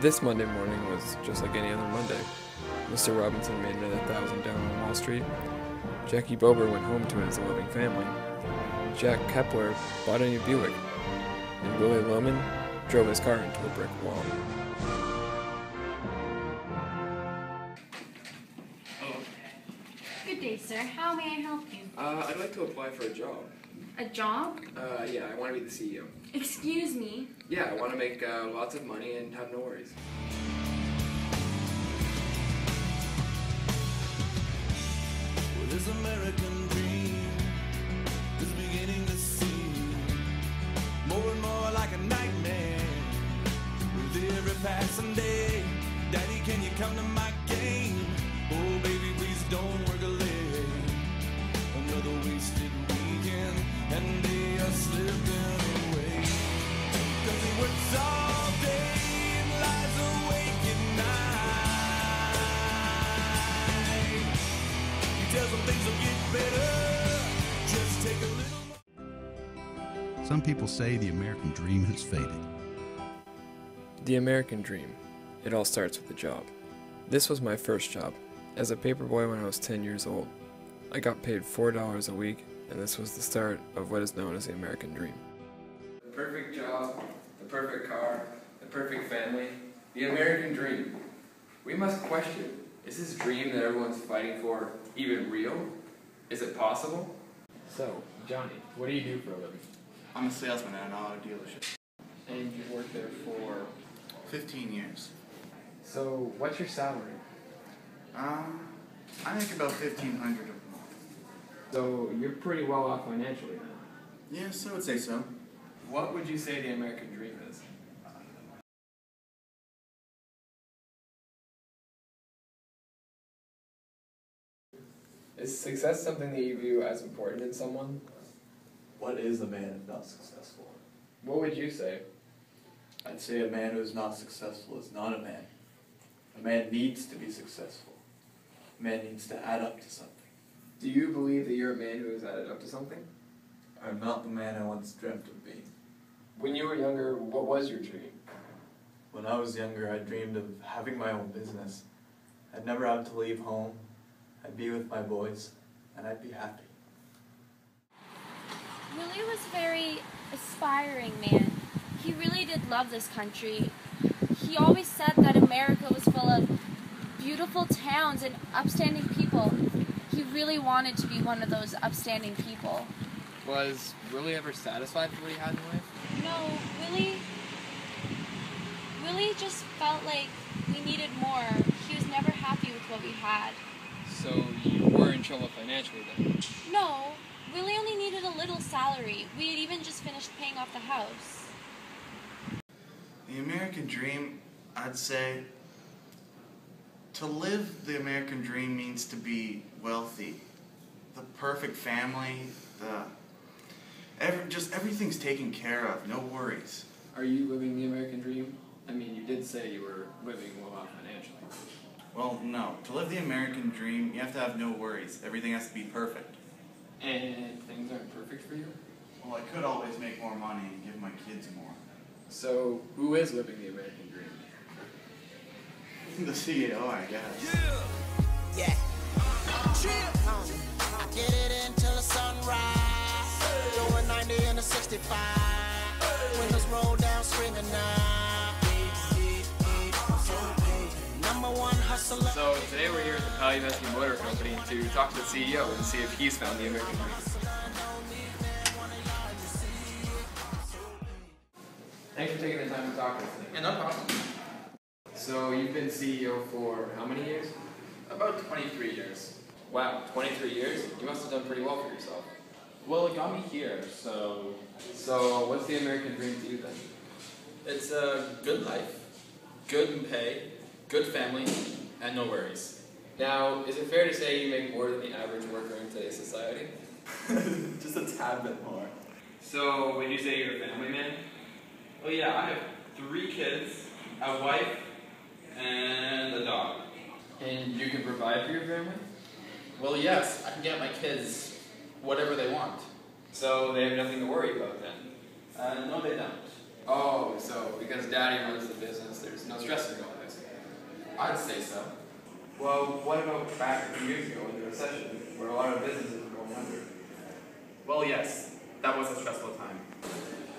This Monday morning was just like any other Monday. Mr. Robinson made another 1,000 down on Wall Street. Jackie Bober went home to his loving family. Jack Kepler bought a new Buick. And Willie Loman drove his car into a brick wall. Good day, sir. How may I help you? I'd like to apply for a job. A job? Yeah, I want to be the CEO. Excuse me? Yeah, I want to make lots of money and have no worries. Well, this American dream is beginning to seem more and more like a nightmare with every passing day. Daddy, can you come to my game? Oh, baby, please don't work late. Another wasted weekend and day are slipping away. 'Cause he works all day and lies awake at night. He tells them things will get better. Just take a little more. Some people say the American dream has faded. The American dream. It all starts with a job. This was my first job, as a paperboy when I was 10 years old. I got paid $4 a week, and this was the start of what is known as the American dream. The perfect job, the perfect car, the perfect family, the American dream. We must question, is this dream that everyone's fighting for even real? Is it possible? So, Johnny, what do you do for a living? I'm a salesman at an auto dealership. And you've worked there for... 15 years. So, what's your salary? I make about $1,500 a month. So, you're pretty well off financially now. Yes, I would say so. What would you say the American dream is? Is success something that you view as important in someone? What is a man if not successful? What would you say? I'd say a man who is not successful is not a man. A man needs to be successful. A man needs to add up to something. Do you believe that you're a man who has added up to something? I'm not the man I once dreamt of being. When you were younger, what was your dream? When I was younger, I dreamed of having my own business. I'd never have to leave home. I'd be with my boys, and I'd be happy. Willie was a very aspiring man. He really did love this country. He always said that America was full of beautiful towns and upstanding people. He really wanted to be one of those upstanding people. Was Willie ever satisfied with what he had in life? No, Willie just felt like we needed more. He was never happy with what we had. So you were in trouble financially then? No, Willie only needed a little salary. We had even just finished paying off the house. The American dream, I'd say, to live the American dream means to be wealthy. The perfect family, just everything's taken care of, no worries. Are you living the American dream? I mean, you did say you were living well off financially. Well, no. To live the American dream, you have to have no worries. Everything has to be perfect. And things aren't perfect for you? Well, I could always make more money and give my kids more. So, who is living the American dream? The CEO, I guess. Yeah. Get it until the sunrise. Going 90 in a 65. Windows roll down, screaming now. Number one hustler. So today we're here at the Palliameski Motor Company to talk to the CEO and see if he's found the American dream. Thanks for taking the time to talk to us today. Yeah, no problem. So you've been CEO for how many years? About 23 years. Wow, 23 years? You must have done pretty well for yourself. Well, it got me here, so... So what's the American dream to you then? It's a good life, good pay, good family, and no worries. Now, is it fair to say you make more than the average worker in today's society? Just a tad bit more. So would you say you're a family man? Well, yeah, I have 3 kids, a wife, and a dog. And you can provide for your family? Well, yes, I can get my kids whatever they want. So they have nothing to worry about then? No, they don't. Oh, so because Daddy runs the business, there's no stress in going this. I'd say so. Well, what about back a few years ago in the recession, where a lot of businesses were going under? Well, yes, that was a stressful time.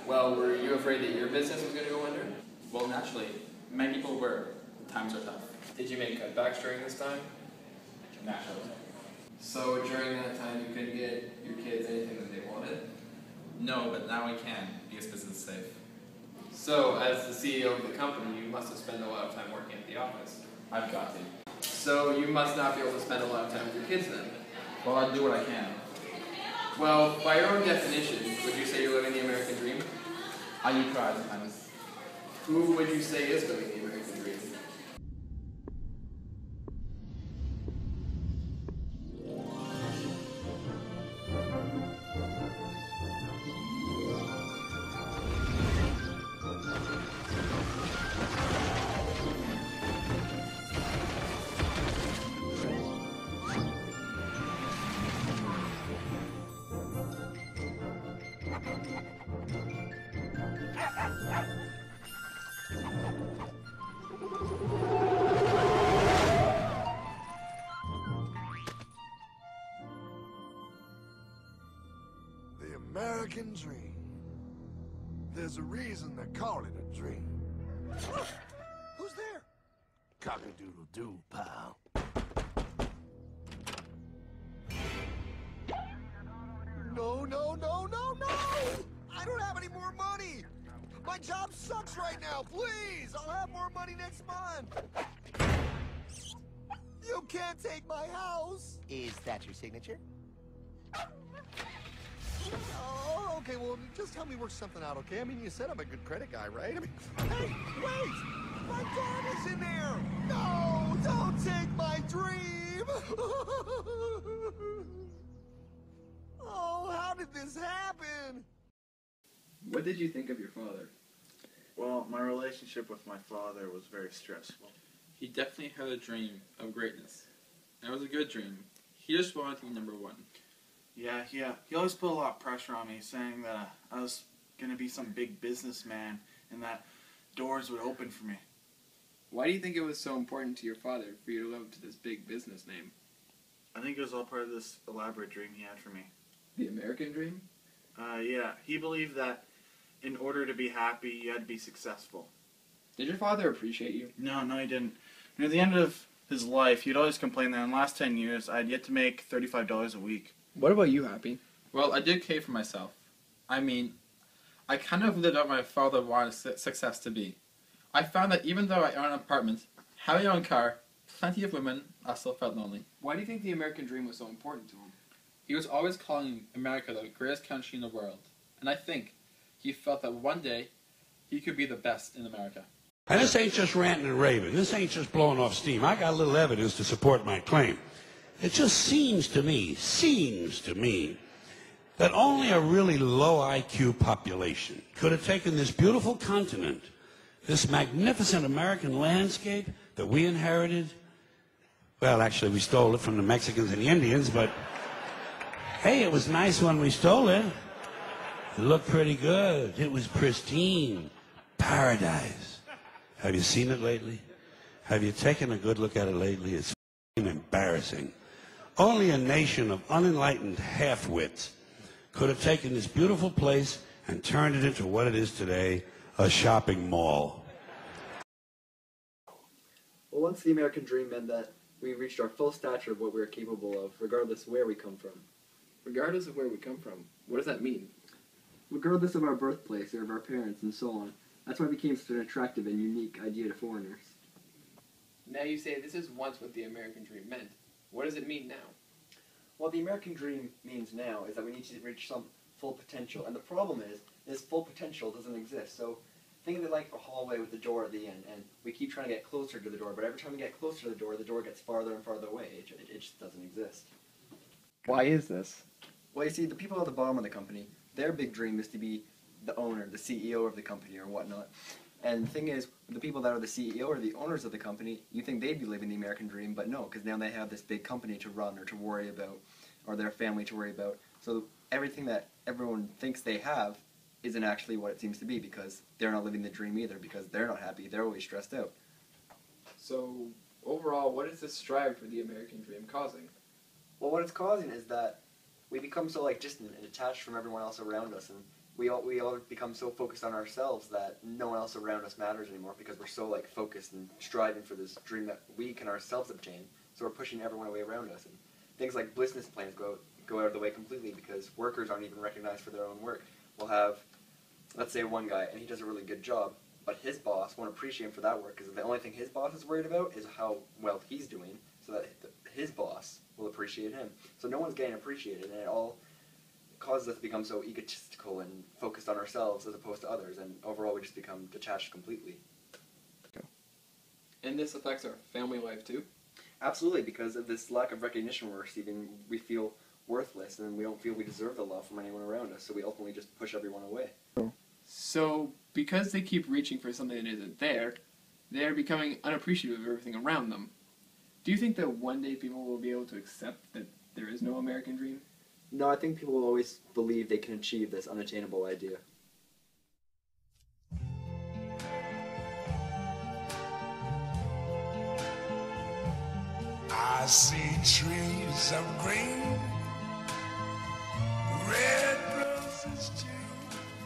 Well, were you afraid that your business was going to go under? Well, naturally, many people were. Times are tough. Did you make cutbacks during this time? Naturally. So during that time, you couldn't get your kids anything that they wanted? No, but now we can, because business is safe. So, as the CEO of the company, you must have spent a lot of time working at the office. I've got to. So, you must not be able to spend a lot of time with your kids then? Well, I do what I can. Well, by your own definition, would you say you're living the American dream? I do try sometimes. Who would you say is living the American dream? The American dream. There's a reason they call it a dream. Who's there? Cock-a-doodle-doo, pal. No, no, no, no, no! I don't have any more money! My job sucks right now, please! I'll have more money next month! You can't take my house! Is that your signature? Oh, okay, well, just help me work something out, okay? I mean, you said I'm a good credit guy, right? I mean, hey, wait! My dad is in there! No, don't take my dream! Oh, how did this happen? What did you think of your father? Well, my relationship with my father was very stressful. He definitely had a dream of greatness. And it was a good dream. He just wanted to be number one. Yeah, he always put a lot of pressure on me, saying that I was going to be some big businessman and that doors would open for me. Why do you think it was so important to your father for you to live up to this big business name? I think it was all part of this elaborate dream he had for me. The American dream? Yeah, he believed that in order to be happy, you had to be successful. Did your father appreciate you? No, he didn't. Near the end of his life, he'd always complain that in the last 10 years, I had yet to make $35 a week. What about you, Happy? Well, I did care for myself. I mean, I kind of lived what my father wanted success to be. I found that even though I own an apartment, had my own car, plenty of women, I still felt lonely. Why do you think the American dream was so important to him? He was always calling America the greatest country in the world. And I think he felt that one day he could be the best in America. And this ain't just ranting and raving. This ain't just blowing off steam. I got a little evidence to support my claim. It just seems to me, that only a really low IQ population could have taken this beautiful continent, this magnificent American landscape that we inherited. Well, actually, we stole it from the Mexicans and the Indians, but hey, it was nice when we stole it. It looked pretty good. It was pristine. Paradise. Have you seen it lately? Have you taken a good look at it lately? It's embarrassing. Only a nation of unenlightened half-wits could have taken this beautiful place and turned it into what it is today, a shopping mall. Well, once the American dream meant that we reached our full stature of what we are capable of, regardless of where we come from. Regardless of where we come from, what does that mean? Regardless of our birthplace or of our parents and so on. That's why it became such an attractive and unique idea to foreigners. Now you say this is once what the American dream meant. What does it mean now? What the American dream means now is that we need to reach some full potential. And the problem is, this full potential doesn't exist. So think of it like a hallway with a door at the end. And we keep trying to get closer to the door, but every time we get closer to the door gets farther and farther away. It just doesn't exist. Why is this? Well, you see, the people at the bottom of the company, their big dream is to be the owner, the CEO of the company or whatnot. And the thing is, the people that are the CEO or the owners of the company, you think they'd be living the American dream, but no, because now they have this big company to run or to worry about, or their family to worry about. So everything that everyone thinks they have isn't actually what it seems to be, because they're not living the dream either, because they're not happy, they're always stressed out. So, overall, what is this strive for the American dream causing? Well, what it's causing is that we become so like distant and detached from everyone else around us, and we all become so focused on ourselves that no one else around us matters anymore, because we're so like focused and striving for this dream that we can ourselves obtain. So we're pushing everyone away around us, and things like business plans go out of the way completely, because workers aren't even recognized for their own work. We'll have, let's say, one guy, and he does a really good job, but his boss won't appreciate him for that work, because the only thing his boss is worried about is how well he's doing, so that his boss will appreciate him. So no one's getting appreciated, and it all causes us to become so egotistical and focused on ourselves as opposed to others, and overall we just become detached completely. And this affects our family life too? Absolutely, because of this lack of recognition we're receiving, we feel worthless, and we don't feel we deserve the love from anyone around us, so we ultimately just push everyone away. So, because they keep reaching for something that isn't there, they're becoming unappreciative of everything around them. Do you think that one day people will be able to accept that there is no American dream? No, I think people will always believe they can achieve this unattainable idea. I see trees of green, red roses too.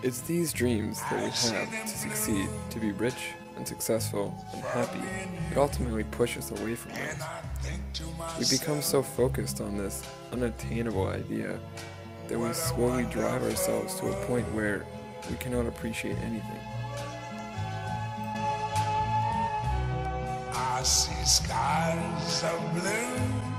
It's these dreams that we have to succeed, to be rich and successful and happy, that ultimately push us away from those. We become so focused on this unattainable idea that we slowly drive ourselves to a point where we cannot appreciate anything. I see skies of blue,